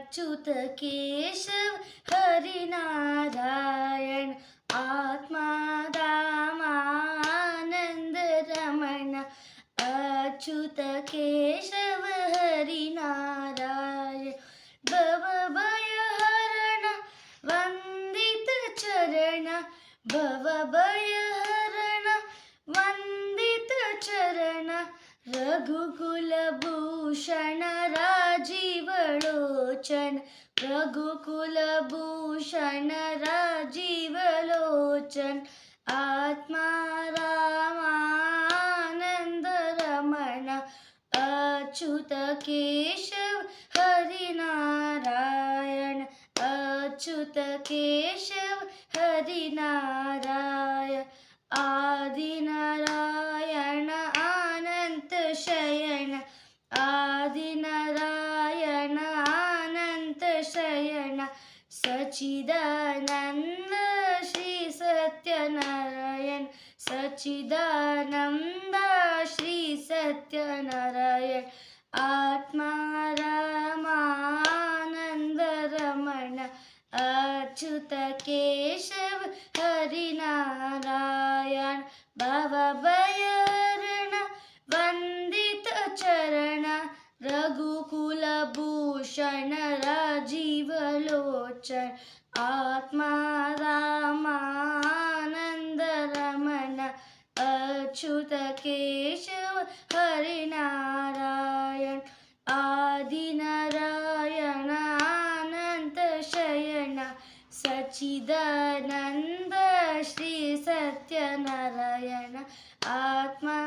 अच्युत केशव हरिनारायण आत्मारामानंद रमण अच्युत केशव हरिनारायण भवभयहरण वंदित चरण भवभयहरण वंदित चरण रघुकुलभूषण राजीवलोचन रघुकुलभूषण राजीवलोचन आत्मारामानंद रमण अच्युत केशव हरिनारायण अच्युत केशव हरिनारायण आदिनारायण अनंत शयन आदिनारायण अनंत शयन सच्चिदानंद श्री सत्यनारायण सच्चिदानंद श्री सत्यनारायण आत्मारामानंद रमण अच्युत केशव हरिनारायण भवभयहरण वंदित चरण रघुकुलभूषण राजीवलोचन आत्मारामानंद रमण अच्युत केशव हरिनारायण आदिनारायण अनंत शयन सच्चिदानंद श्री सत्यनारायण आत्मा